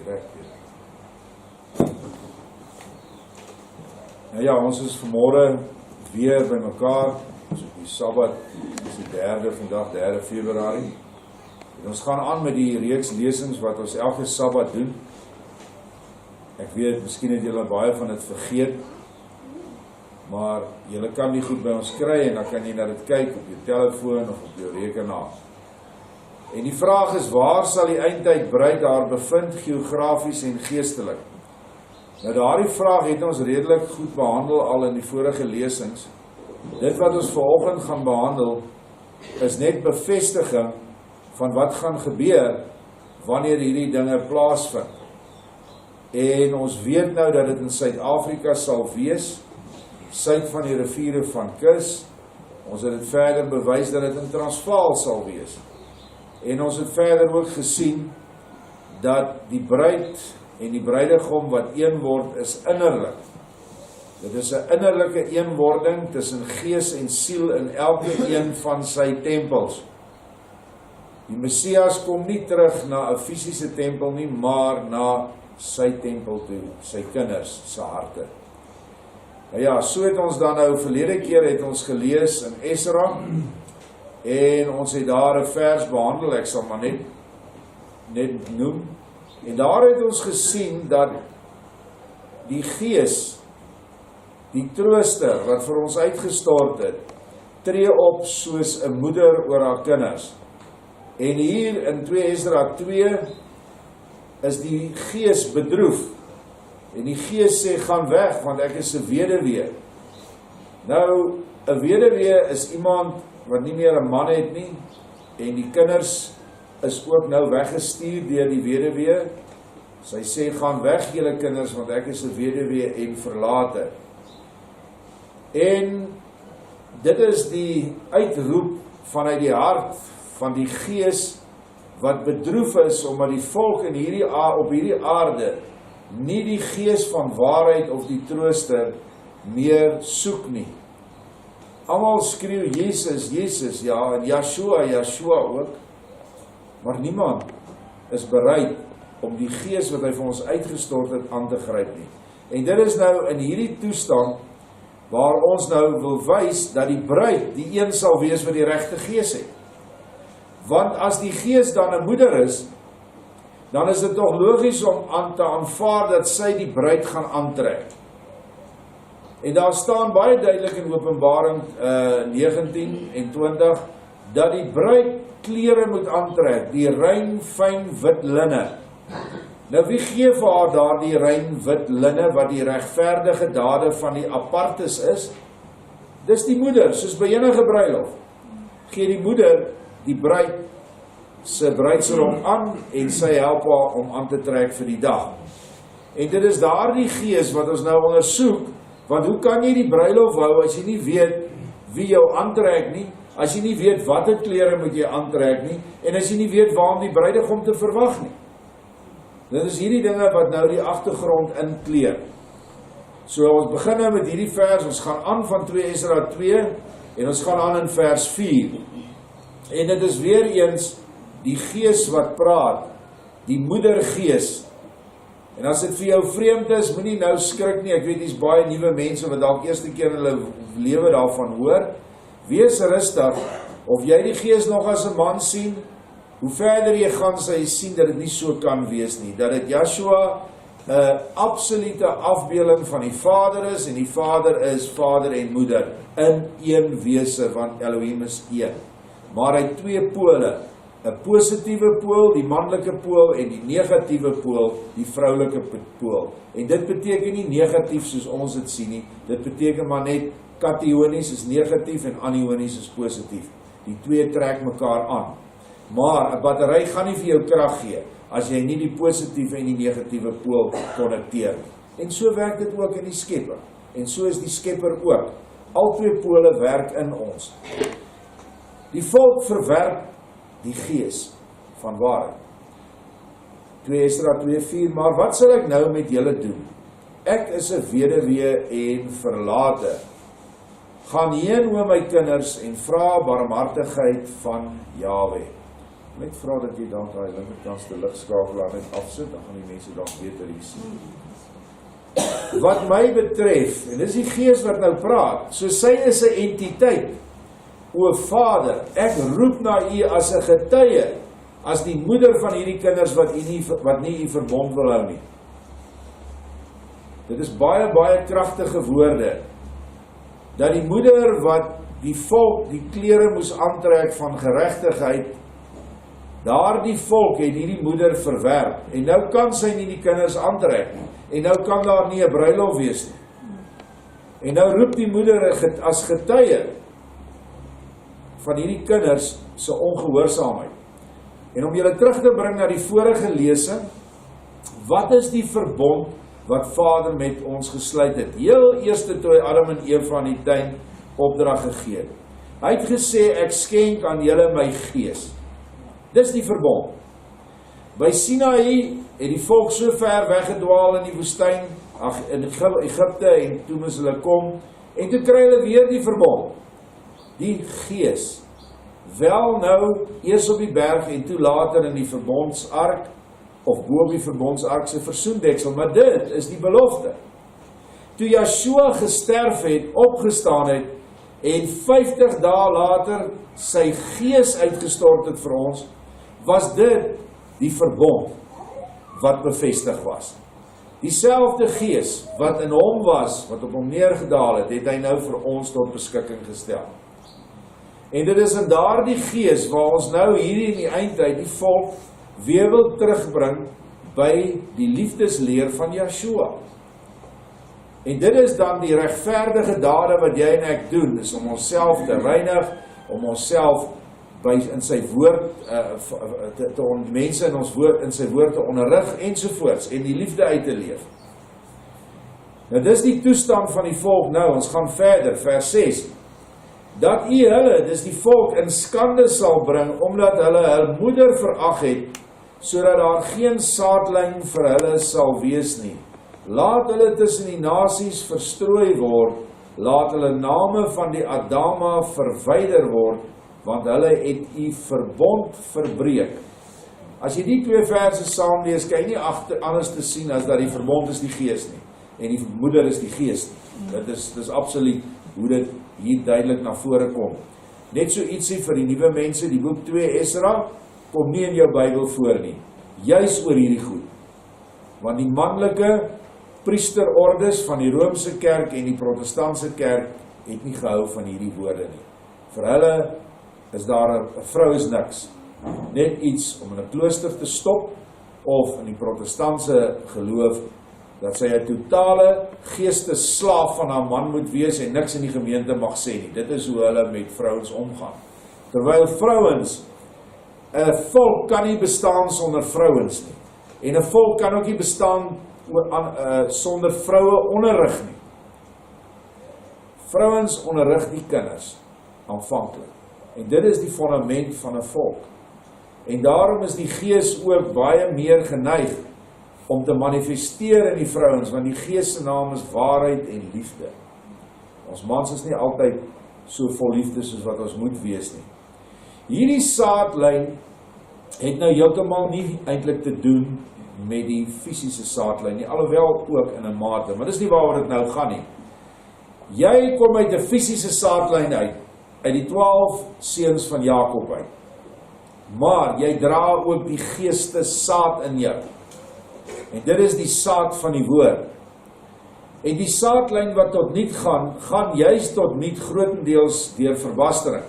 direk weer. Nou ja, ons is vanmôre weer by mekaar, ons op die Sabbat, dis die 3de, vandag 3 Februarie. En ons gaan aan met die reeks lesings wat ons elke Sabbat doen. Ek weet, miskien het julle baie van dit vergeet, maar julle kan die goed by ons kry en dan kan jy na dit kyk op jou telefoon of op jou rekenaar. En die vraag is, waar sal die eindtyd Bruid Haar bevind, geografies en geestelik? Nou daardie vraag het ons redelik goed behandel al in die vorige lesings. Dit wat ons vanoggend gaan behandel, is net bevestiging van wat gaan gebeur wanneer hierdie dinge plaasvind. En ons weet nou dat dit in Suid-Afrika sal wees, suid van die riviere van Kus. Ons het dit verder bewys dat dit in Transvaal sal wees. En ons het verder ook gesien dat die bruid en die bruidegom wat een word is innerlik. Dit is 'n innerlike eenwording tussen gees en siel in elke een van sy tempels. Die Messias kom nie terug na 'n fisiese tempel nie, maar na sy tempel toe, sy kinders se harte. Nou ja, so het ons dan nou verlede keer het ons gelees in Esra en ons het daar 'n vers behandel, ek sal maar net noem. En daar het ons gesien dat die Gees, die Trooster wat vir ons uitgestort het, tree op soos 'n moeder oor haar kinders. En hier in 2 Esra 2 is die Gees bedroef. En die Gees sê, gaan weg, want ek is 'n weduwee. Nou, 'n weduwee is iemand wat nie meer 'n man het nie, en die kinders is ook nou weggestuur deur die weduwee. Sy sê, gaan weg julle kinders, want ek is 'n weduwee en verlate. En dit is die uitroep vanuit die hart van die Gees wat bedroef is, omdat die volk op hierdie aarde nie die Gees van waarheid of die Trooster meer soek nie. Almal skreeu Jesus, Jesus, ja, en Yeshua ook, maar niemand is bereid om die Gees wat hy vir ons uitgestort het aan te gryp nie. En dit is nou in hierdie toestand waar ons nou wil wys dat die bruid die een sal wees wat die regte Gees het. Want as die Gees dan 'n moeder is, dan is dit tog logies om aan te aanvaar dat sy die bruid gaan aantrek. En daar staan baie duidelik in Openbaring 19 en 20 dat die bruid klere moet aantrek, die rein, fyn, wit linne. Nou wie gee vir haar daardie rein, wit linne wat die regverdige dade van die apartes is? Dis die moeder, soos by enige bruilof. Gee die moeder die bruid se bruidsrok aan en sy help haar om aan te trek vir die dag. En dit is daardie Gees wat ons nou ondersoek, want hoe kan jy die bruilof hou as jy nie weet wie jou aantrek nie, as jy nie weet watter klere moet jy aantrek nie, en as jy nie weet waar om die bruidegom te verwag nie. Dit is hierdie dinge wat nou die agtergrond inkleer. So ons begin nou met hierdie vers, ons gaan aan van 2 Esra 2 en ons gaan aan in vers 4. En dit is weer eens die Gees wat praat, die moedergees. En as dit vir jou vreemd is, moenie nou skrik nie, ek weet dis baie nuwe mense wat dalk eerste keer in hulle lewe daarvan hoor. Wees rustig, of jy die Gees nog as 'n man sien, hoe verder jy gaan, sal jy sien dat dit nie so kan wees nie, dat dit Yeshua 'n absolute afbeelding van die Vader is, en die Vader is Vader en Moeder, in een wese, want Elohim is een. Maar hy het 2 pole, 'n positiewe pool, die manlike pool, en die negatiewe pool, die vroulike pool. En dit beteken nie negatief soos ons dit sien nie, dit beteken maar net kationies is negatief en anionies is positief. Die 2 trek mekaar aan. Maar 'n battery gaan nie vir jou krag gee as jy nie die positiewe en die negatiewe pool konnekteer nie. En so werk dit ook in die Skepper. En so is die Skepper ook. Al 2 pole werk in ons. Die volk verwerp die Gees van waarheid. 2 Esra 2:4, maar wat sal ek nou met julle doen? Ek is 'n weduwee en verlate. Gaan heen, o my kinders, en vra barmhartigheid van Jahwe. net vra dat jy dan daai linkerkantste ligskakelaar net afsit, dan gaan die mense dalk beter hier sien. Wat my betref, en dis die Gees wat nou praat, so sy is 'n entiteit. O Vader, ek roep na u as 'n getuie, as die moeder van hierdie kinders wat nie u verbond wil hou nie. Dit is baie, baie kragtige woorde, dat die moeder wat die volk die klere moes aantrek van geregtigheid, daardie volk het hierdie moeder verwerp, en nou kan sy nie die kinders aantrek nie, en nou kan daar nie 'n bruiloft wees nie. En nou roep die moeder as getuie van hierdie kinders se ongehoorsaamheid. En om julle terug te bring na die vorige lesing, wat is die verbond wat Vader met ons gesluit het? Heel eerste toe hy Adam en Eva in die tuin opdrag gegee het. Hy het gesê, ek skenk aan julle my gees. Dis die verbond. By Sinaï het die volk so ver weggedwaal in die woestyn, in Egipte, en toe moes hulle kom, en toe kry hulle weer die verbond. Die gees. Wel nou, eers op die berg, en toe later in die verbondsark, of bo op die verbondsark se versoendeksel, maar dit is die belofte. Toe Yeshua gesterf het, opgestaan het, en 50 dae later sy gees uitgestort het vir ons, was dit die verbond wat bevestig was. Dieselfde gees wat in hom was, wat op hom neergedaal het, het hy nou vir ons tot beskikking gestel. En dit is in daardie gees waar ons nou hierdie in die eindtyd die volk weer wil terugbring by die liefdesleer van Yeshua. En dit is dan die regverdige dade wat jy en ek doen, is om onsself te reinig, om onsself in sy woord, mense in sy woord te onderrig, ensovoorts, en die liefde uit te leef. Nou dis die toestand van die volk nou, ons gaan verder, vers 6, dat u hulle, dis die volk, in skande sal bring, omdat hulle hul moeder verag het, sodat daar geen saadlyn vir hulle sal wees nie. Laat hulle tussen die nasies verstrooi word, laat hulle name van die Adama verwyder word, want hulle het u verbond verbreek. As jy die twee verse saamlees, kan jy nie anders te sien as dat die verbond is die gees nie, en die moeder is die gees nie. Dit is absoluut hoe dit hier duidelik na vore kom. Net so ietsie vir die nuwe mense, die boek 2 Esra, kom nie in jou Bybel voor nie, juis oor hierdie goed. Want die manlike priesterordes van die Roomse kerk en die protestantse kerk het nie gehou van hierdie woorde nie. Vir hulle is daar 'n vrou is niks, net iets om in 'n klooster te stop, of in die protestantse geloof, dat sy 'n totale geestesslaaf van haar man moet wees en niks in die gemeente mag sê nie. Dit is hoe hulle met vrouens omgaan. Terwyl vrouens, 'n volk kan nie bestaan sonder vrouens nie. En 'n volk kan ook nie bestaan sonder vroue onderrig nie. Vrouens onderrig die kinders, aanvanklik. En dit is die fundament van 'n volk. En daarom is die gees ook baie meer geneig om te manifesteer in die vrouens, want die gees se naam is waarheid en liefde. Ons mans is nie altyd so vol liefde soos wat ons moet wees nie. Hierdie saadlyn het nou heeltemal nie eintlik te doen met die fisiese saadlyn nie, alhoewel ook in 'n mate, maar dis nie waaroor dit nou gaan nie. Jy kom uit 'n fisiese saadlyn uit die 12 seuns van Jakob uit. Maar jy dra ook die geestessaad in jou. En dit is die saad van die woord. En die saadlyn wat tot niet gaan juist tot niet grotendeels deur verbastering.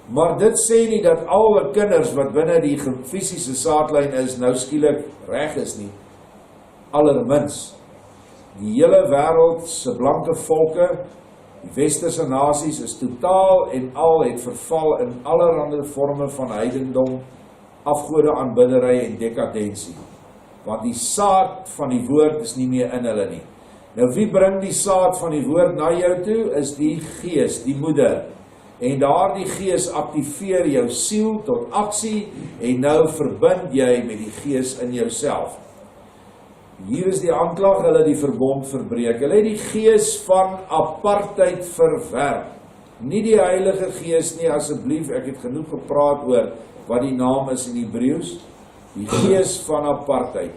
Maar dit sê nie dat alle kinders wat binne die fisiese saadlyn is, nou skielik reg is nie. Allermins. Die hele wêreld se blanke volke, die westerse nasies, is totaal en al het verval in allerhande vorme van heidendom, afgode aanbiddery en dekadensie. Want die saad van die woord is nie meer in hulle nie. Nou wie bring die saad van die woord na jou toe? Is die gees, die moeder. En daardie gees aktiveer jou siel tot aksie en nou verbind jy met die gees in jouself. Hier is die aanklag, hulle die verbond verbreek. Hulle het die gees van apartheid verwerp. Nie die Heilige Gees nie, asseblief, ek het genoeg gepraat oor wat die naam is in Hebreëus, die gees van apartheid.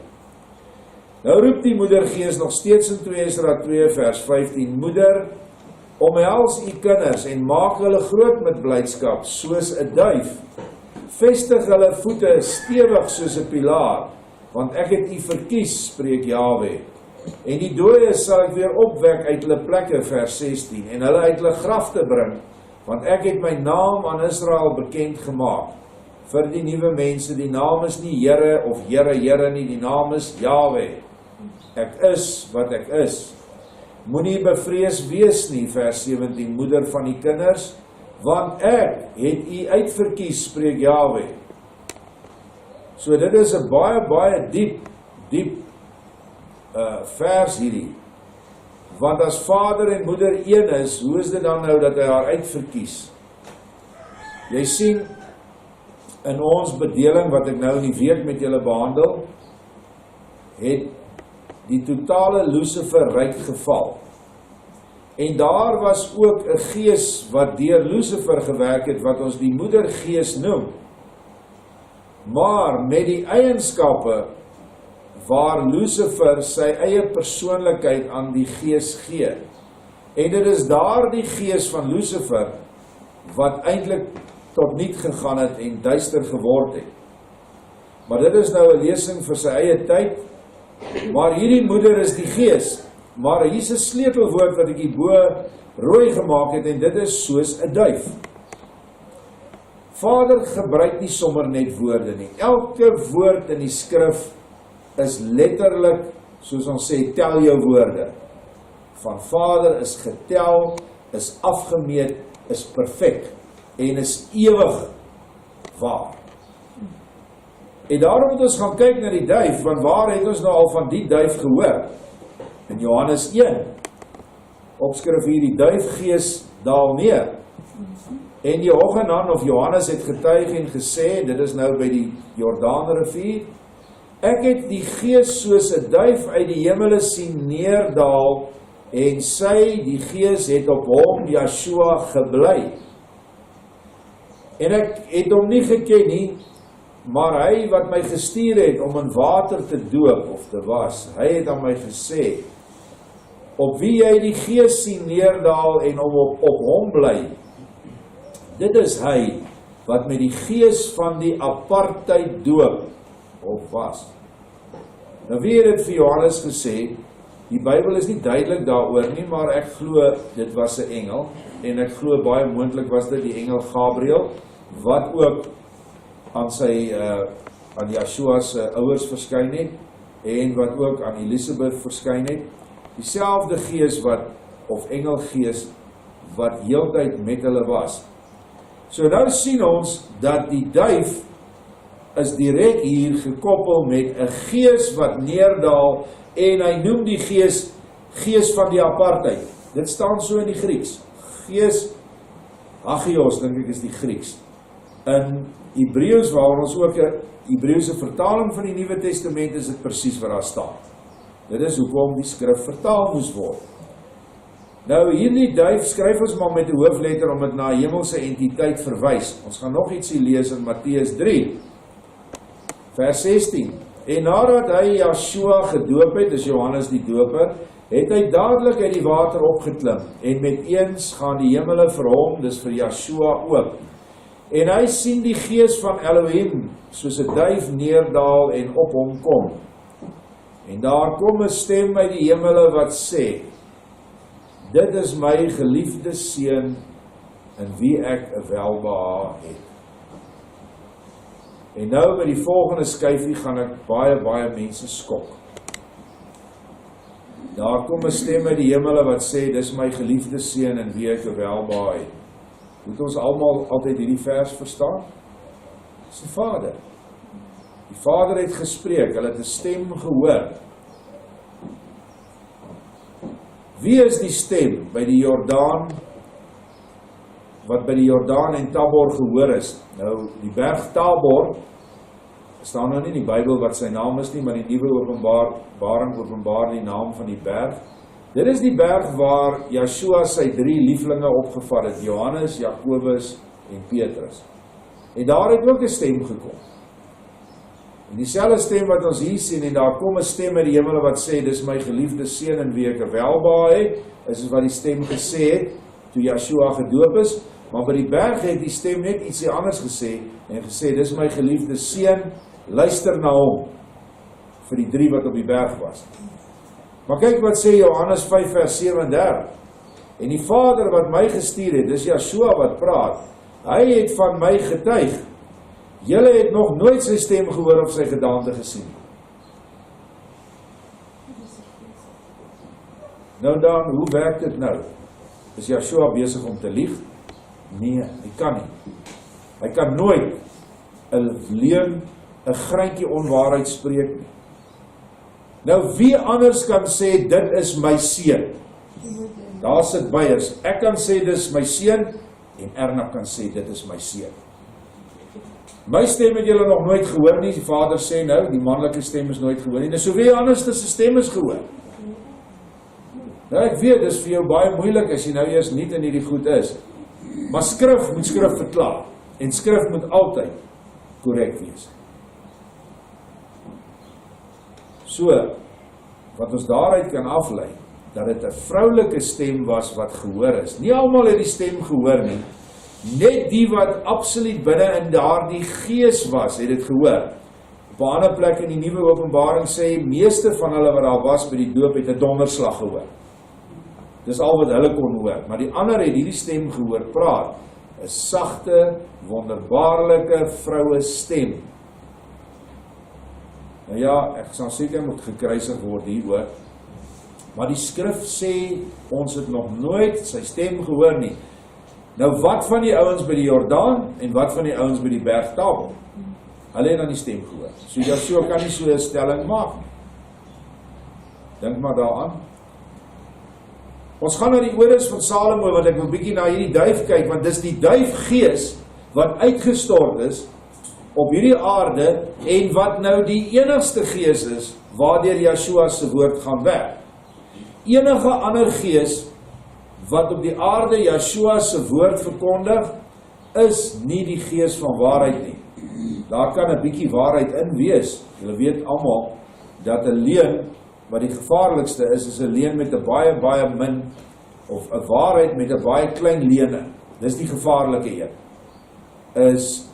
Nou roep die moedergees nog steeds in 2 Esra 2 vers 15, Moeder, omhels u kinders en maak hulle groot met blydskap, soos 'n duif. Vestig hulle voete stewig soos 'n pilaar, want ek het u verkies, spreek Jahwe. En die dooies sal ek weer opwek uit hulle plekke, vers 16, en hulle uit hulle grafte bring, want ek het my naam aan Israel bekend gemaak. Vir die nuwe mense, die naam is nie Here of Here nie, die naam is Jahwe. Ek is wat ek is. Moenie bevrees wees nie, vers 17, moeder van die kinders, want ek het u uitverkies, spreek Jahwe. So dit is 'n baie diep vers hierdie. Want as vader en moeder een is, hoe is dit dan nou dat hy haar uitverkies? Jy sien, in ons bedeling wat ek nou in die week met julle behandel, het die totale Lucifer ryk geval. En daar was ook 'n gees wat deur Lucifer gewerk het, wat ons die moedergees noem. Maar met die eienskappe waar Lucifer sy eie persoonlikheid aan die gees gee. En dit is daar die gees van Lucifer wat eintlik tot niet gegaan het en duister geword het. Maar dit is nou 'n lesing vir sy eie tyd. Maar hierdie moeder is die gees. Maar hier is 'n sleutelwoord wat ek hierbo rooi gemaak het, en dit is soos 'n duif. Vader gebruik nie sommer net woorde nie. Elke woord in die skrif is letterlik, soos ons sê, tel jou woorde. Van Vader is getel, is afgemeet, is perfek en is ewig waar. En daarom moet ons gaan kyk na die duif, want waar het ons nou al van die duif gehoor? In Johannes 1, opskrif hier, die duifgees daal neer. En Johanan of Johannes het getuig en gesê, dit is nou by die Jordaanrivier, ek het die gees soos 'n duif uit die hemele sien neerdaal, en sy, die gees, het op hom, Yeshua, gebly. En ek het hom nie geken nie, maar hy wat my gestuur het om in water te doop of te was, hy het aan my gesê, op wie jy die gees sien neerdaal en op hom bly, dit is hy wat met die gees van die apartheid doop of was. Nou wie het dit vir Johannes gesê? Die Bybel is nie duidelik daaroor nie, maar ek glo dit was 'n engel, en ek glo baie moontlik was dit die engel Gabriël, wat ook aan Yeshua se ouers verskyn het, en wat ook aan Elisabeth verskyn het, dieselfde gees wat, of engelgees, wat heeltyd met hulle was. So nou sien ons, dat die duif is direk hier gekoppel met 'n gees wat neerdaal, en hy noem die gees van die apartheid. Dit staan so in die Grieks. Gees, Hagios, dink ek is die Grieks. In Hebreëus, waar ons ook 'n Hebreëse vertaling van die Nuwe Testament is, dit presies wat daar staan. Dit is hoekom die skrif vertaal moes word. Nou hierdie duif skryf ons maar met 'n hoofletter, om dit na 'n hemelse entiteit verwys. Ons gaan nog ietsie lees in Matteus 3, vers 16. En nadat hy Yeshua gedoop het, is Johannes die doper, het hy dadelik uit die water opgeklim, en met eens gaan die hemele vir hom, dis vir Yeshua oop. En hy sien die gees van Elohim, soos 'n duif neerdaal en op hom kom. En daar kom 'n stem uit die hemele wat sê, dit is my geliefde seun, in wie ek 'n welbehae het. En nou met die volgende skyfie gaan ek baie mense skok. Daar kom 'n stem uit die hemele wat sê, dis my geliefde seun, in wie ek 'n welbehae het. Moet ons almal altyd hierdie vers verstaan? Dis die Vader. Die Vader het gespreek, hulle het 'n stem gehoor. Wie is die stem by die Jordaan, wat by die Jordaan en Tabor gehoor is? Nou, die berg Tabor, staan nou nie in die Bybel wat sy naam is nie, maar die nuwe openbaring openbaar die naam van die berg. Dit is die berg waar Yeshua sy 3 lieflinge opgevat het, Johannes, Jakobus en Petrus. En daar het ook 'n stem gekom. En dieselfde stem wat ons hier sien, en daar kom 'n stem uit die hemel wat sê, dis my geliefde seun in wie ek welbehaag het, is wat die stem gesê het, toe Yeshua gedoop is, maar by die berg het die stem net ietsie anders gesê, en gesê, dis my geliefde seun, luister na hom, vir die 3 wat op die berg was. Maar kyk wat sê Johannes 5 vers 37, en die Vader wat my gestuur het, dis Yeshua wat praat, hy het van my getuig, julle het nog nooit sy stem gehoor of sy gedaante gesien. Nou dan, hoe werk dit nou? Is Yeshua besig om te lieg? Nee, hy kan nie. Hy kan nooit 'n leuen, 'n greintjie onwaarheid spreek nie. Nou wie anders kan sê, dit is my seun? Daar sit byers. Ek kan sê, dit is my seun, en Erna kan sê, dit is my seun. My stem het julle nog nooit gehoor nie, die Vader sê nou, die manlike stem is nooit gehoor nie, so wie anders se stem is gehoor? Nou ek weet, dit is vir jou baie moeilik, as jy nou eers nie in hierdie goed is, maar skrif moet skrif verklaar, en skrif moet altyd korrek wees. So, wat ons daaruit kan aflei, dat dit 'n vroulike stem was wat gehoor is. Nie almal het die stem gehoor nie, net die wat absoluut binne in daardie gees was, het dit gehoor. Op 'n ander plek in die Nuwe Openbaring sê, meeste van hulle wat daar was by die doop het 'n donderslag gehoor. Dis al wat hulle kon hoor, maar die ander het hierdie stem gehoor praat, 'n sagte, wonderbaarlike vroue stem. Nou ja, ek sal seker moet gekruisig word hieroor, maar die skrif sê, ons het nog nooit sy stem gehoor nie. Nou wat van die ouens by die Jordaan, en wat van die ouens by die berg Tabor? Hulle het dan die stem gehoor. So Yeshua kan nie so 'n stelling maak nie. Dink maar daaraan. Ons gaan na die odes van Salomo, want ek wil 'n bietjie na hierdie duif kyk, want dis die duifgees wat uitgestort is op hierdie aarde, en wat nou die enigste gees is, waardeur Yeshua se woord gaan werk. Enige ander gees, wat op die aarde Yeshua se woord verkondig, is nie die gees van waarheid nie. Daar kan 'n bietjie waarheid in wees. Julle weet almal, dat 'n leuen, wat die gevaarlikste is 'n leuen met 'n baie min, of 'n waarheid met 'n baie klein leene. Dis die gevaarlike een. Is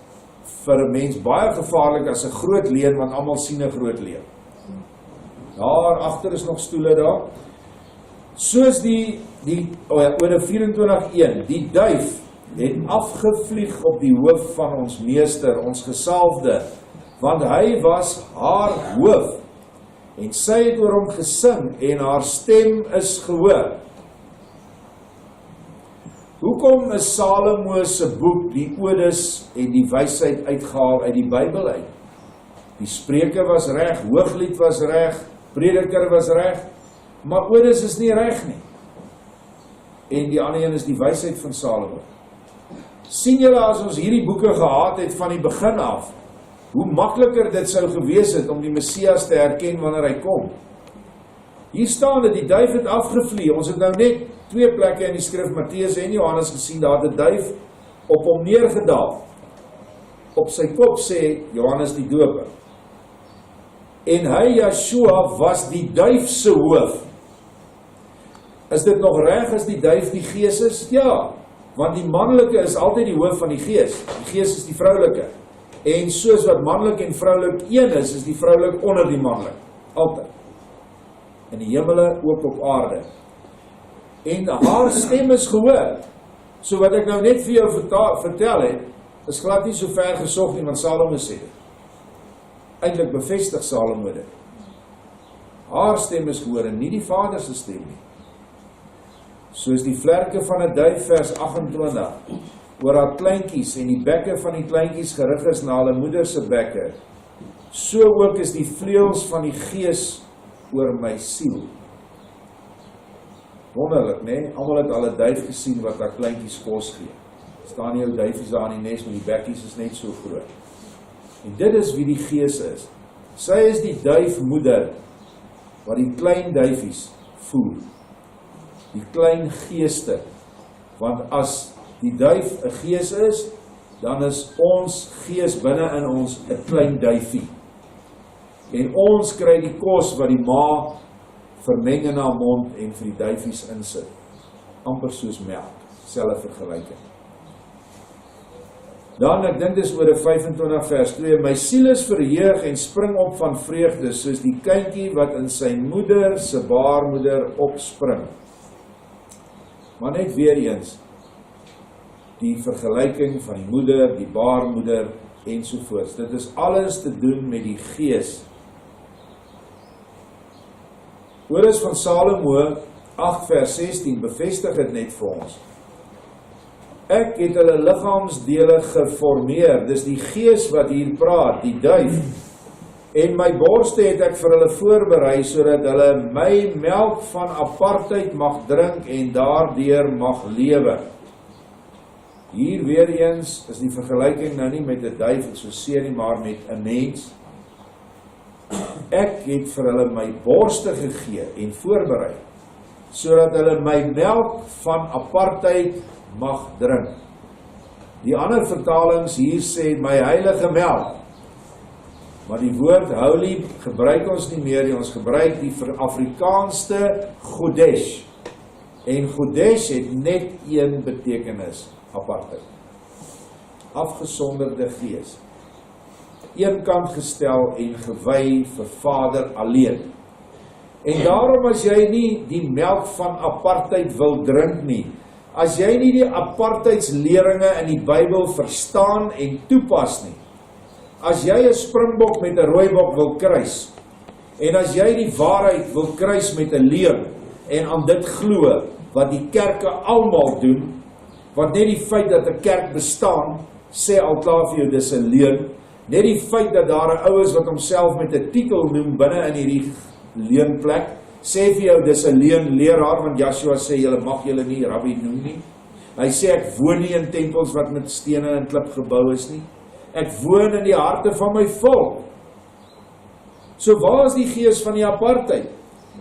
vir 'n mens baie gevaarlik as 'n groot leuen, want almal sien 'n groot leuen. Daar agter is nog stoele daar. Soos Ode 24:1, die duif het afgevlieg op die hoof van ons meester, ons gesalfde, want hy was haar hoof, en sy het oor hom gesing, en haar stem is gehoor. Hoekom is Salomo se boek, die odes en die wysheid uitgehaal uit die Bybel uit? Die Spreuke was reg, Hooglied was reg, Prediker was reg, maar odes is nie reg nie. En die ander een is die wysheid van Salomo. Sien julle, as ons hierdie boeke gehad het van die begin af, hoe makliker dit sou gewees het om die Messias te herken wanneer hy kom. Hier staan dat die duif het afgevlieg. Ons het nou net 2 plekke in die skrif, Matteus en Johannes, gesien, daar het die duif op hom neergedaal. Op sy kop sê Johannes die Doper. En hy, Yeshua, was die duif se hoof. Is dit nog reg as die duif die gees is? Ja, want die manlike is altyd die hoof van die gees. Die gees is die vroulike. En soos wat manlik en vroulik een is die vroulik onder die manlik. Altyd. In die hemele, ook op aarde. En haar stem is gehoor. So wat ek nou net vir jou vertel het, is glad nie so ver gesog nie, want Salomo sê dit. Eintlik bevestig Salomo dit. Haar stem is gehoor en nie die Vader se stem nie. Soos die vlerke van 'n duif, vers 28, oor haar kleintjies en die bekke van die kleintjies gerig is na hulle moeder se bekke, so ook is die vleuels van die gees oor my siel. Wonderlik, né? Almal het al 'n duif gesien wat haar kleintjies kos gee. Staan nie ou duifies daar in die nes, maar die bekkies is net so groot. En dit is wie die gees is. Sy is die duifmoeder wat die klein duifies voer. die klein geeste, want as die duif 'n gees is, dan is ons gees binne in ons 'n klein duifie. En ons kry die kos wat die ma vermeng in haar mond en vir die duifies insit. Amper soos melk, selfe vergelyking. Dan, ek dink dis oor 25 vers 2, my siel is verheug en spring op van vreugde, soos die kindjie wat in sy moeder se baarmoeder opspring. Maar net weer eens, die vergelyking van die moeder, die baarmoeder ensovoorts. Dit is alles te doen met die gees. Woorde van Salomo 8 vers 16 bevestig dit net vir ons. Ek het hulle liggaamsdele geformeer, dis die gees wat hier praat, die duif. En my borste het ek vir hulle voorberei, sodat hulle my melk van apartheid mag drink en daardeur mag lewe. Hier weer eens is die vergelyking nou nie met 'n duif en so seer nie, maar met 'n mens. Ek het vir hulle my borste gegee en voorberei, sodat hulle my melk van apartheid mag drink. Die ander vertalings hier sê my heilige melk, maar die woord holy gebruik ons nie meer nie, ons gebruik die Afrikaanse Kodesh. En Kodesh het net een betekenis, apartheid. Afgesonderde gees. Eenkant gestel en gewy vir Vader alleen. En daarom as jy nie die melk van apartheid wil drink nie, as jy nie die apartheidsleringe in die Bybel verstaan en toepas nie, as jy 'n springbok met 'n rooibok wil kruis, en as jy die waarheid wil kruis met 'n leuen, en aan dit glo, wat die kerke almal doen, want net die feit dat 'n kerk bestaan, sê al klaar vir jou dis 'n leuen, net die feit dat daar 'n ou is wat homself met 'n titel noem binne in hierdie leunplek, sê vir jou dis 'n leunleraar, want Joshua sê julle mag julle nie rabbi noem nie. Hy sê ek woon nie in tempels wat met stene en klip gebou is nie. Ek woon in die harte van my volk. So waar is die gees van die apartheid?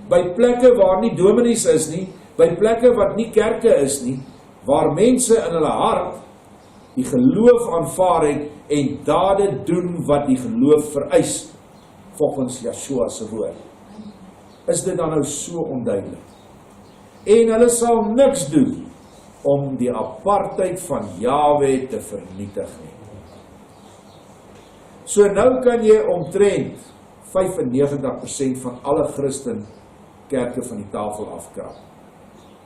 By plekke waar nie dominees is nie, by plekke wat nie kerke is nie, waar mense in hulle hart die geloof aanvaar het en dade doen wat die geloof vereis, volgens Joshua se woord. Is dit dan nou so onduidelik? En hulle sal niks doen om die apartheid van Jahwe te vernietig nie. So nou kan jy omtrent 95% van alle Christen kerke van die tafel afkrap.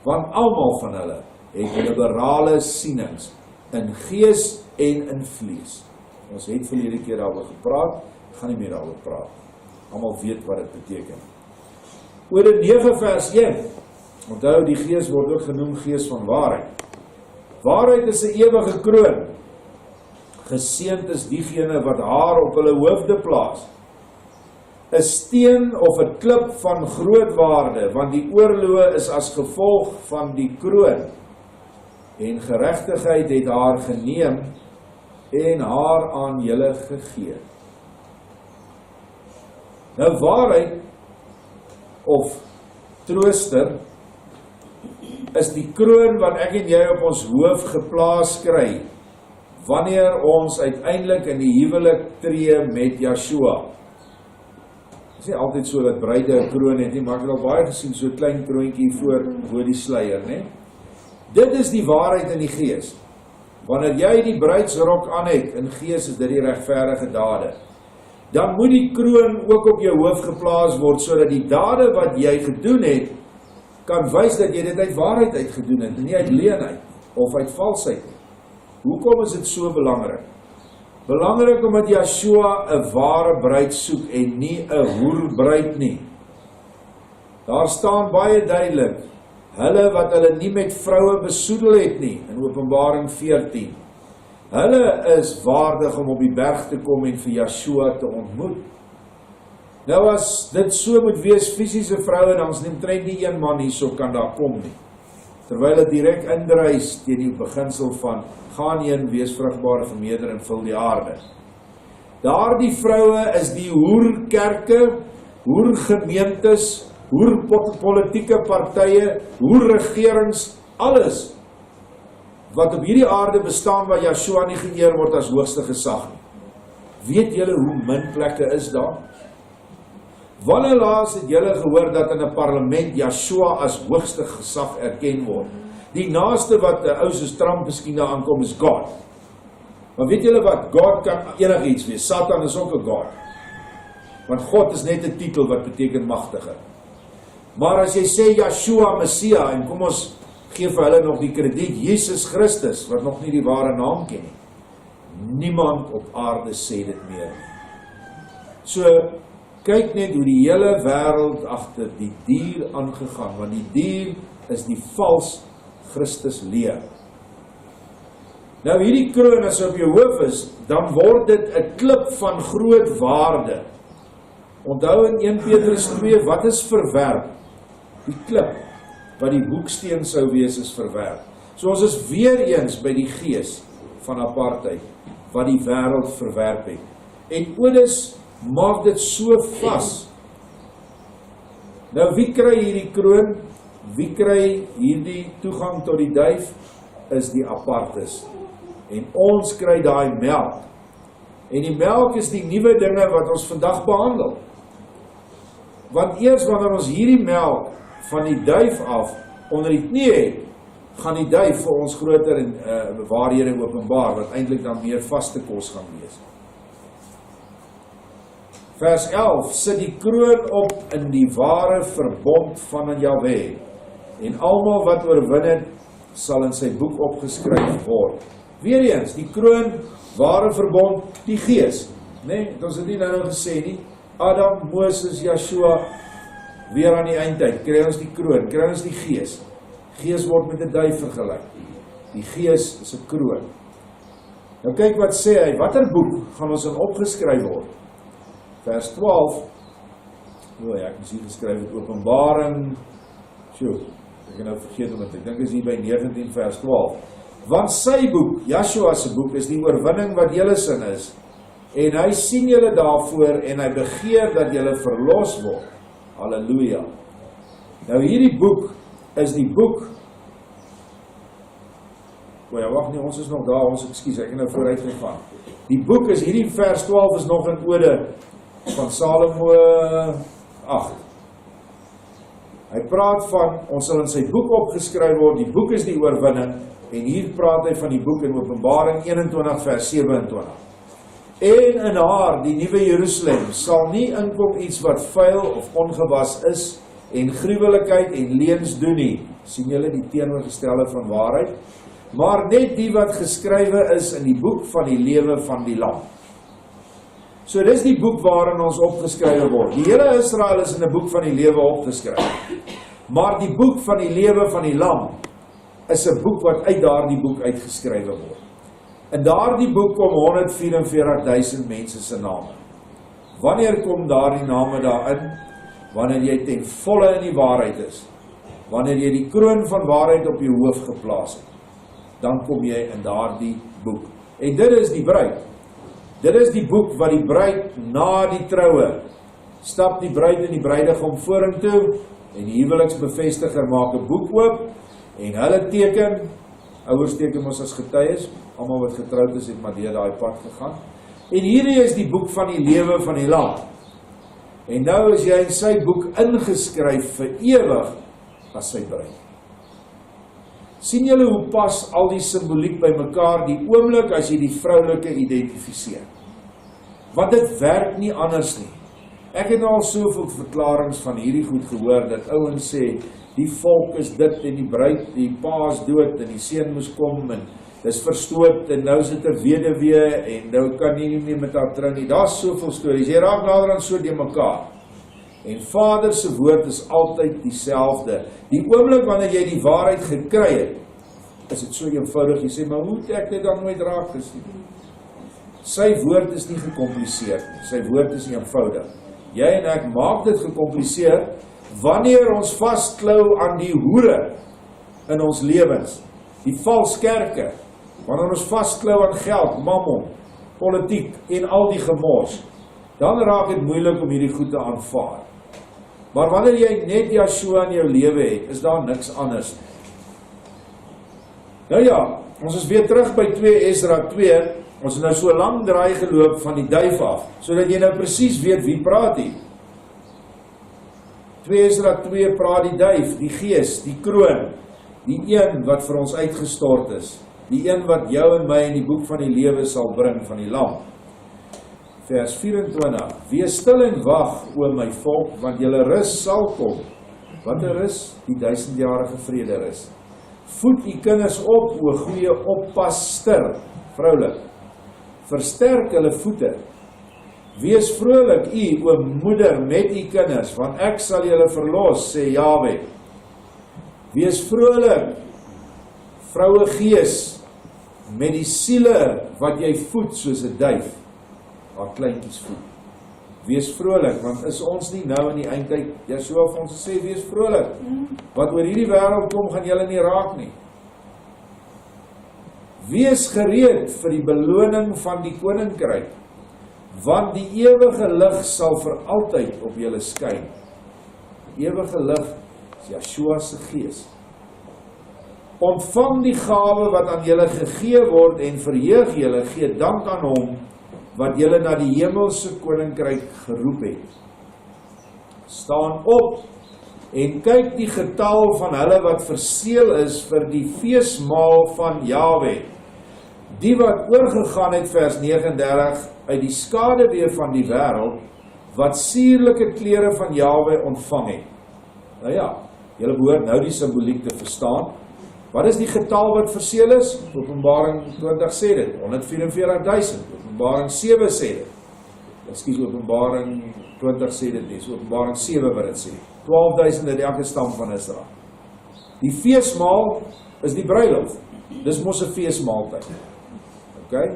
Want almal van hulle het liberale sienings in gees en in vlees. Ons het verlede keer daaroor gepraat, gaan nie meer daaroor praat. Almal weet wat dit beteken. Oor 9 vers 1, onthou die gees word ook genoem gees van waarheid. Waarheid is 'n ewige kroon. Geseënd is diegene wat haar op hulle hoofde plaas. 'n Steen of 'n klip van groot waarde, want die oorloë is as gevolg van die kroon. En geregtigheid het haar geneem en haar aan julle gegee. Nou waarheid of trooster is die kroon wat ek en jy op ons hoof geplaas kry, wanneer ons uiteindelik in die huwelik tree met Joshua. Dit is nie altyd so dat bruide 'n kroon het nie, maar ek het al baie gesien, so 'n klein kroontjie voor die sluier, né? Dit is die waarheid in die gees. Wanneer jy die bruidsrok aan het, in gees is dit die regverdige dade, dan moet die kroon ook op jou hoof geplaas word, sodat die dade wat jy gedoen het, kan wys dat jy dit uit waarheid uit gedoen het, nie uit leenheid, of uit valsheid nie. Hoekom is dit so belangrik? Belangrik omdat Joshua 'n ware bruid soek en nie 'n hoerbruid nie. Daar staan baie duidelik, hulle wat hulle nie met vroue besoedel het nie, in Openbaring 14. Hulle is waardig om op die berg te kom en vir Joshua te ontmoet. Nou as dit so moet wees, fisiese vroue, dan is omtrent nie een man hierso kan daar kom nie. Terwyl dit direk indruis teen die beginsel van gaan heen, wees vrugbaar, vermeerder en vul die aarde. Daardie vroue is die hoerkerke, hoergemeentes hoe politieke partye, hoe regerings, alles wat op hierdie aarde bestaan waar Yeshua nie geëer word as hoogste gesag nie. Weet julle hoe min plekke is daar? Wanneer laas het julle gehoor dat in 'n parlement Yeshua as hoogste gesag erken word? Die naaste wat 'n ou soos Trump miskien daar aankom is God. Maar weet julle wat? God kan enigiets wees. Satan is ook 'n God. Want God is net 'n titel wat beteken magtige. Maar as jy sê Yeshua Messia, en kom ons gee vir hulle nog die krediet, Jesus Christus, wat nog nie die ware naam ken nie. Niemand op aarde sê dit meer. So, kyk net hoe die hele wêreld agter die dier aangegaan, want die dier is die vals Christus leer. Nou hierdie kroon as op jou hoof is, dan word dit 'n klip van groot waarde. Onthou in 1 Petrus 2, wat is verwerp? Die klip, wat die hoeksteen sou wees, is verwerp. So ons is weer eens by die gees van apartheid, wat die wêreld verwerp het. En Odes maak dit so vas. Nou wie kry hierdie kroon? Wie kry hierdie toegang tot die duif? Is die apartes. En ons kry daai melk. En die melk is die nuwe dinge wat ons vandag behandel. Want eers wanneer ons hierdie melk van die duif af onder die knie het, gaan die duif vir ons groter en waarhede openbaar, wat eintlik dan meer vaste kos gaan wees. Vers 11, sit die kroon op in die ware verbond van Jahwe, en almal wat oorwin het, sal in sy boek opgeskryf word. Weereens, die kroon, ware verbond, die gees. Nee, ons het nie nou gesê nie, Adam, Moses, Yeshua, weer aan die eindtyd, kry ons die kroon, kry ons die gees. Gees word met 'n duif vergelyk. Die gees is 'n kroon. Nou kyk wat sê hy, watter boek gaan ons in opgeskryf word? Vers 12, ek is hier geskryf het Openbaring, ek het nou vergeet omdat ek dink is hier by 19 vers 12. Want sy boek, Yeshua se boek, is die oorwinning wat julle sin is, en hy sien julle daarvoor, en hy begeer dat julle verlos word. Halleluja. Nou hierdie boek is die boek, wacht nie, ons is nog daar, ek het nou vooruit gegaan. Die boek is, hierdie vers 12 is nog in Ode van Salomo 8. Hy praat van, ons sal in sy boek opgeskryf word, die boek is die oorwinning, en hier praat hy van die boek in Openbaring 21 vers 27. En in haar, die nuwe Jerusalem, sal nie inkom iets wat vuil of ongewas is, en gruwelikheid en leens doen nie. Sien julle die teenoorgestelde van waarheid? Maar net die wat geskrywe is in die boek van die lewe van die lam. So dis die boek waarin ons opgeskrywe word. Die hele Israel is in 'n boek van die lewe opgeskryf. Maar die boek van die lewe van die lam is 'n boek wat uit daardie boek uitgeskrywe word. In daardie boek kom 144.000 mense se name. Wanneer kom daardie name daarin? Wanneer jy ten volle in die waarheid is. Wanneer jy die kroon van waarheid op jou hoof geplaas het, dan kom jy in daardie boek. En dit is die bruid. Dit is die boek wat die bruid na die troue, stap die bruid en die bruidegom vorentoe, en die huweliksbevestiger maak 'n boek oop, en hulle teken, ouers teken ons as getuies, almal wat getroud is, het maar deur daai pad gegaan. En hierdie is die boek van die lewe van die lam. En nou is jy in sy boek ingeskryf vir ewig as sy bruid. Sien julle hoe pas al die simboliek by mekaar, die oomblik as jy die vroulike identifiseer? Want dit werk nie anders nie. Ek het al soveel verklarings van hierdie goed gehoor, dat ouens sê, die volk is dit, en die bruid, die pa is dood, en die seun moes kom, en dis verstoot, en nou is dit 'n weduwee, en nou kan jy nie meer met haar trou nie. Daar's soveel stories, jy raak nader aan so die mekaar. En Vader se woord is altyd dieselfde. Die oomblik wanneer jy die waarheid gekry het, is dit so eenvoudig. Jy sê, maar hoe het ek dit dan nooit raak gesien? Sy woord is nie gekompliseerd nie. Sy woord is eenvoudig. Jy en ek maak dit gekompliseerd wanneer ons vasklou aan die hoere in ons lewens, die vals kerke, wanneer ons vasklou aan geld, mammon, politiek en al die gemors, dan raak dit moeilik om hierdie goed te aanvaar. Maar wanneer jy net Yeshua in jou lewe het, is daar niks anders. Nou ja, ons is weer terug by 2 Esra 2, ons het nou so lang draai geloop van die duif af, sodat jy nou presies weet wie praat hier. 2 Esra 2 praat die duif, die gees, die kroon, die een wat vir ons uitgestort is, die een wat jou en my in die boek van die lewe sal bring van die lam. Vers 24, wees stil en wag, o my volk, want julle rus sal kom. Wat 'n rus? Die 1000-jarige vrede rus. Voed die kinders op, o goeie oppaster, vroulik. Versterk hulle voete. Wees vrolik, o moeder met die kinders, want ek sal julle verlos, sê Jahwe. Wees vrolik, vroue gees, met die siele wat jy voed soos 'n duif, haar kleintjies voed. Wees vrolik, want is ons nie nou in die eindtyd, Yeshua vir ons sê, wees vrolik, wat oor hierdie wêreld kom, gaan julle nie raak nie. Wees gereed vir die beloning van die koninkryk, want die ewige lig sal vir altyd op julle skyn. Die ewige lig is Yeshua se gees. Ontvang die gawe wat aan julle gegee word en verheug julle, gee dank aan hom wat julle na die hemelse koninkryk geroep het. Staan op en kyk die getal van hulle wat verseël is vir die feesmaal van Jahwe. Die wat oorgegaan het, vers 39, uit die skaduwee van die wêreld, wat suurlike klere van Jahwe ontvang het. Nou ja, julle behoort nou die simboliek te verstaan. Wat is die getal wat verseël is? Openbaring 20 sê dit, 144.000. Openbaring 7 sê dit. Ekskuus, Openbaring 20 sê dit nie, so Openbaring 7 wat dit sê. 12.000 uit elke stam van Esra. Die feesmaal is die bruiloft. Dis mos 'n feesmaaltyd. OK?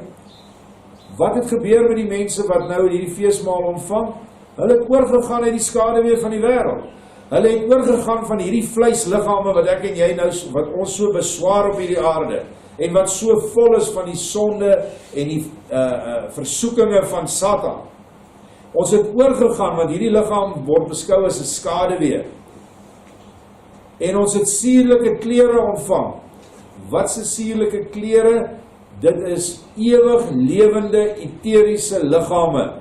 Wat het gebeur met die mense wat nou hierdie feesmaal ontvang? Hulle het oorgegaan uit die skaduwee van die wêreld. Hulle het oorgegaan van hierdie vleisliggame wat ek en jy nou, wat ons so beswaar op hierdie aarde, en wat so vol is van die sonde en die versoekinge van Satan. Ons het oorgegaan, want hierdie liggaam word beskou as 'n skaduwee. En ons het suurlike klere ontvang. Wat se suurlike klere? Dit is ewig lewende, eteriese liggame,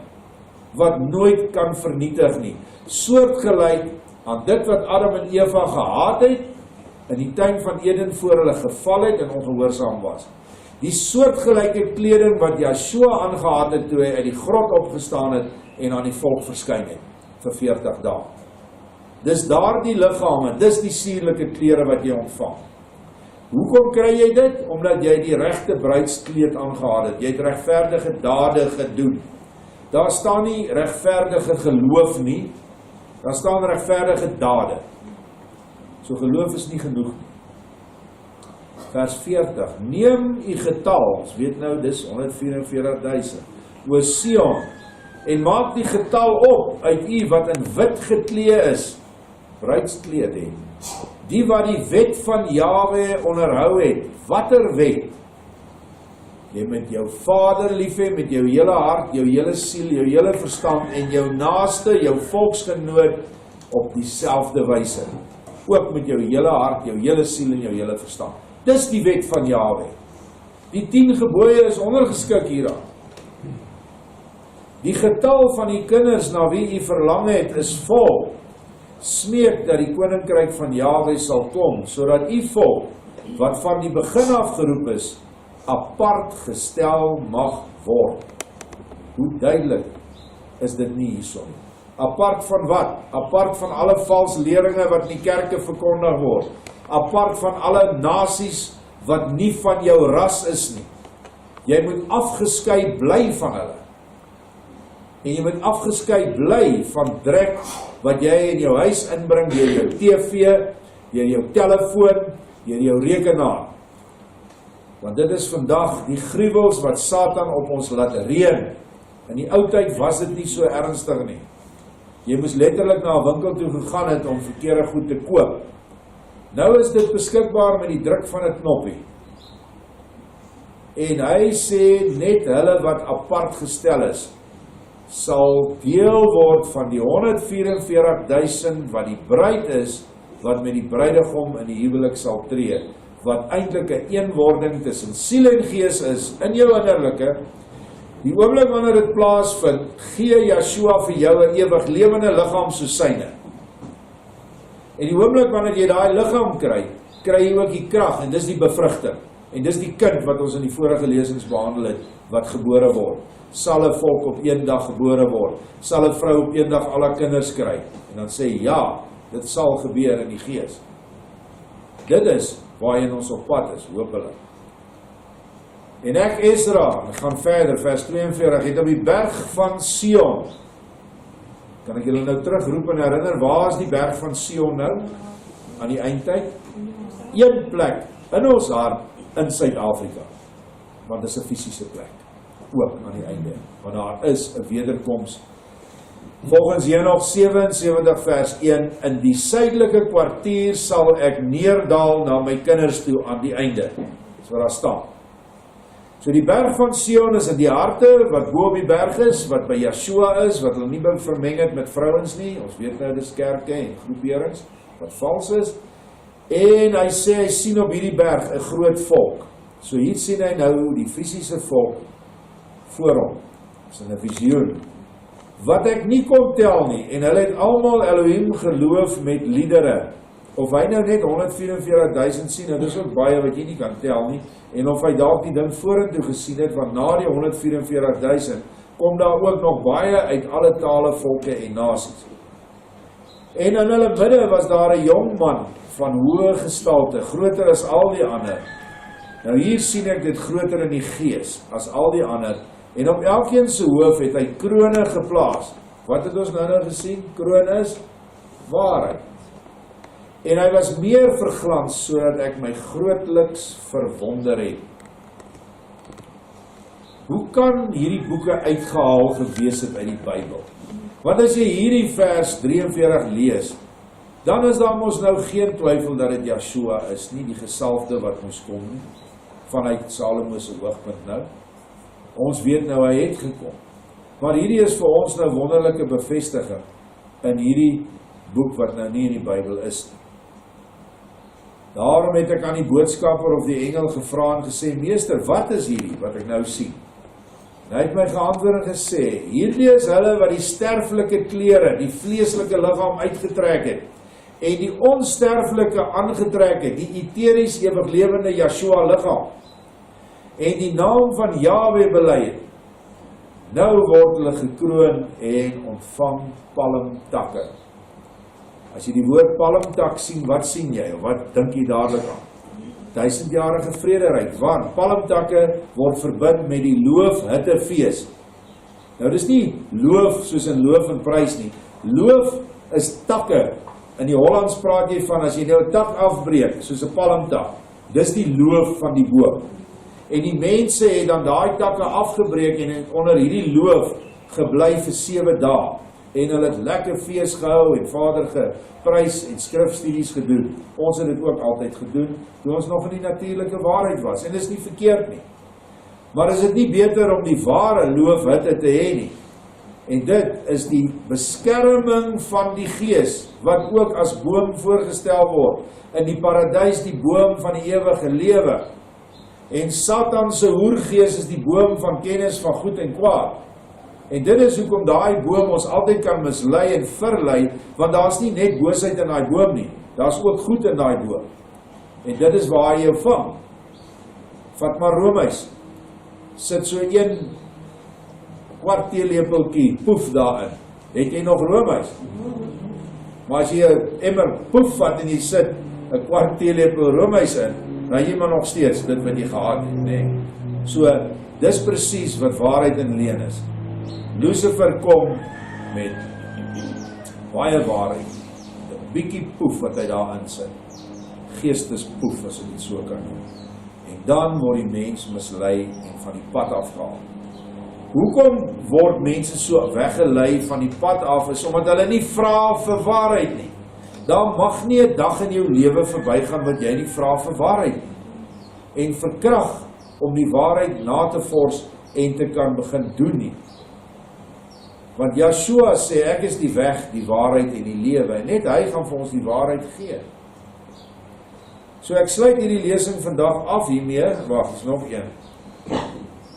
wat nooit kan vernietig nie. Soortgelyk aan dit wat Adam en Eva gehaat het, in die tuin van Eden voor hulle geval het en ongehoorsaam was. Die soortgelyke kleding wat Yeshua aangehaat het toe hy uit die grot opgestaan het en aan die volk verskyn het, vir 40 dae. Dis daardie liggame, dis die suurlike klere wat jy ontvang. Hoekom kry jy dit? Omdat jy die regte bruidskleed aangehaat het. Jy het regverdige dade gedoen. Daar staan nie regverdige geloof nie, daar staan regverdige dade. So geloof is nie genoeg nie. Vers 40, neem u getal, ons weet nou dis 144.000, o Sion, en maak die getal op uit u wat in wit geklee is, bruidskleed het, die wat die wet van Jahwe onderhou het. Watter wet? Jy moet jou vader lief hê met jou hele hart, jou hele siel, jou hele verstand en jou naaste, jou volksgenoot op dieselfde wyse. Ook met jou hele hart, jou hele siel en jou hele verstand. Dis die wet van Jahwe. Die 10 gebooie is ondergeskik hieraan. Die getal van die kinders na wie u verlang het is vol. Smeek dat die koninkryk van Jahwe sal kom, sodat u volk, wat van die begin af geroep is, apart gestel mag word. Hoe duidelik is dit nie hierson? Apart van wat? Apart van alle vals leringe wat in die kerke verkondig word. Apart van alle nasies wat nie van jou ras is nie. Jy moet afgeskei bly van hulle. En jy moet afgeskei bly van drek wat jy in jou huis inbring, deur jou TV, deur jou telefoon, deur jou rekenaar. Want dit is vandag die gruwels wat Satan op ons laat reën. In die ou tyd was dit nie so ernstig nie. Jy moes letterlik na 'n winkel toe gegaan het om verkeerde goed te koop. Nou is dit beskikbaar met die druk van 'n knoppie. En hy sê net hulle wat apart gestel is. sal deel word van die 144.000 wat die bruid is, wat met die bruidegom in die huwelik sal tree, wat eintlik 'n eenwording tussen siel en gees is, in jou innerlike. Die oomblik wanneer dit plaasvind, gee Yeshua vir jou 'n ewig lewende liggaam soos syne. En die oomblik wanneer jy daai liggaam kry, kry jy ook die krag, en dis die bevrugting. En dis die kind wat ons in die vorige lesings behandel het, wat gebore word. Sal 'n volk op een dag gebore word? Sal 'n vrou op een dag al haar kinders kry? En dan sê ja, dit sal gebeur in die gees. Dit is waarheen ons op pad is, hopelik. En ek, Esra, ek gaan verder, vers 42, het op die berg van Sion. Kan ek julle nou terugroep en herinner, waar is die berg van Sion nou? Aan die eindtyd? Een plek in ons hart in Suid-Afrika. Want dit is 'n fisiese plek. Ook aan die einde. Want daar is 'n wederkoms. Volgens Henog 77 vers 1, in die suidelike kwartier sal ek neerdal na my kinders toe aan die einde. Dis wat daar staan. So die berg van Sion is in die harte, wat bo op die berg is, wat by Yeshua is, wat hulle nie vermeng het met vrouens nie. Ons weet nou, dis kerke en groeperings, wat vals is. En hy sê, hy sien op hierdie berg 'n groot volk. So hier sien hy nou die fisiese volk voor hom. Dis in 'n visioen. Wat ek nie kon tel nie, en hulle het almal Elohim geloof met liedere. Of hy nou net 144.000 sien, en dis ook baie wat jy nie kan tel nie, en of hy dalk die ding vorentoe gesien het, want na die 144.000, kom daar ook nog baie uit alle tale, volke en nasies. En in hulle midde was daar 'n jong man, van hoë gestalte, groter as al die ander. Nou hier sien ek dit groter in die gees, as al die ander, en op elkeen se hoof het hy krone geplaas. Wat het ons nou gesien? Kroon is waarheid. En hy was meer verglans, sodat ek my grootliks verwonder het. Hoe kan hierdie boeke uitgehaal gewees het uit die Bybel? Want as jy hierdie vers 43 lees, dan is daar mos nou geen twyfel dat dit Yeshua is, nie die gesalfde wat ons kom nie, vanuit Salomo se hoogpunt nou. Ons weet nou hy het gekom. Maar hierdie is vir ons nou wonderlike bevestiging in hierdie boek wat nou nie in die Bybel is nie. Daarom het ek aan die boodskapper of die engel gevra en gesê, meester, wat is hierdie wat ek nou sien? En hy het my geantwoord en gesê, hierdie is hulle wat die sterflike klere, die vleeslike liggaam uitgetrek het, en die onsterflike aangetrek het, die eteries ewiglewende Yeshua liggaam, en die naam van Yahweh bely het. Nou word hulle gekroon en ontvang palmtakke. As jy die woord palmtak sien, wat sien jy? Of wat dink jy dadelik aan? 1000-jarige vrederyk, want palmtakke word verbind met die loofhittefees. Nou dis nie loof soos in loof en prys nie. Loof is takke. In die Hollands praat jy van, as jy nou 'n tak afbreek, soos 'n palmtak, dis die loof van die boom. En die mense het dan daai takke afgebreek en het onder hierdie loof gebly vir 7 dae. En hulle het lekker fees gehou en Vader geprys en skrifstudies gedoen. Ons het dit ook altyd gedoen, toe ons nog in die natuurlike waarheid was. En dit is nie verkeerd nie. Maar is dit nie beter om die ware loofhitte te hê nie? En dit is die beskerming van die gees, wat ook as boom voorgestel word. In die paradys die boom van die ewige lewe. En Satan se hoergees is die boom van kennis van goed en kwaad. En dit is hoekom daai boom ons altyd kan mislei en verlei, want daar's nie net boosheid in daai boom nie, daar's ook goed in daai boom. En dit is waar jy jou vang. Vat maar roomys, sit so 1 kwart teelepeltjie poef daarin, het jy nog roomys? Maar as jy 'n emmer poef vat en jy sit 'n kwart teelepel roomys in, dan jy maar nog steeds dit wat jy gehad het, nee. So, dis presies wat waarheid en leuen is. Lucifer kom met baie waarheid, 'n bietjie poef wat hy daarin sit, geestespoef as ek dit so kan noem. En dan word die mens mislei en van die pad afgehaal. Hoekom word mense so weggelei van die pad af, is omdat hulle nie vra vir waarheid nie. Daar mag nie 'n dag in jou lewe verbygaan wat jy nie vra vir waarheid nie. En verkrag om die waarheid na te vors en te kan begin doen nie. Want Yeshua sê, ek is die weg, die waarheid en die lewe, en net hy gaan vir ons die waarheid gee. So ek sluit hierdie lesing vandag af hiermee, wag, is nog een.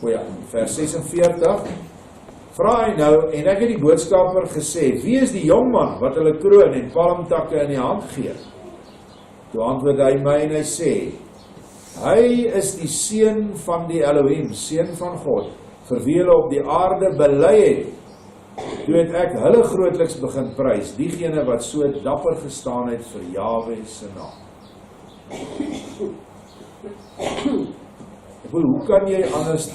O ja, vers 46, vra hy nou, en ek het die boodskapper gesê, wie is die jongman wat hulle kroon en palmtakke in die hand gee? Toe antwoord hy my en hy sê, hy is die seun van die Elohim, seun van God, vir wie hulle op die aarde bely het. Toe het ek hulle grootliks begin prys, diegene wat so dapper gestaan het vir Jahwe se naam. Hoe kan jy anders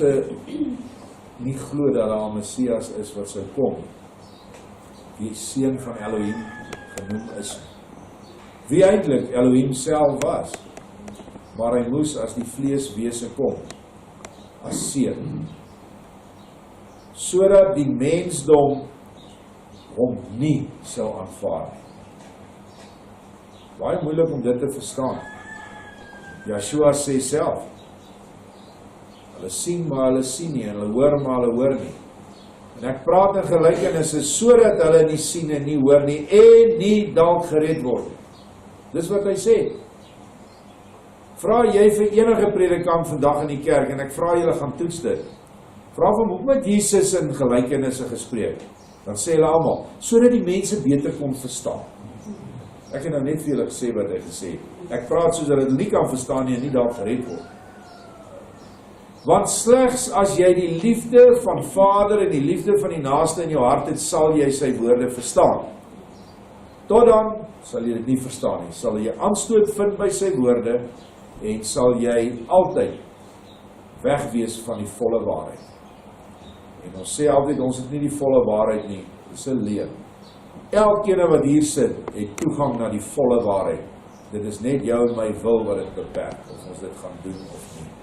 nie glo dat daar 'n Messias is wat sou kom, die seun van Elohim genoem is, wie eintlik Elohim self was, maar hy moes as die vleeswese kom, as seun, sodat die mensdom hom nie sou aanvaar nie. Baie moeilik om dit te verstaan. Yeshua sê self, hulle sien maar hulle sien nie, en hulle hoor maar hulle hoor nie. En ek praat in gelykenisse sodat hulle nie sien en nie hoor nie, en nie dalk gered word. Dis wat hy sê. Vra jy vir enige predikant vandag in die kerk, en ek vra julle gaan toets dit. Vra van hoe met Jesus in gelykenisse gespreek. Dan sê hulle almal, sodat die mense beter kon verstaan. Ek het nou net vir julle gesê wat hy gesê het. Ek praat soos dat hulle nie kan verstaan nie en nie daar gered word. Want slegs as jy die liefde van Vader en die liefde van die naaste in jou hart het, sal jy sy woorde verstaan. Tot dan sal jy dit nie verstaan nie. Sal jy aanstoot vind by sy woorde en sal jy altyd wegwees van die volle waarheid. En ons sê altyd, ons het nie die volle waarheid nie, dis 'n leuen. Elkeen wat hier sit, het toegang na die volle waarheid. Dit is net jou en my wil wat dit beperk, of ons dit gaan doen of nie.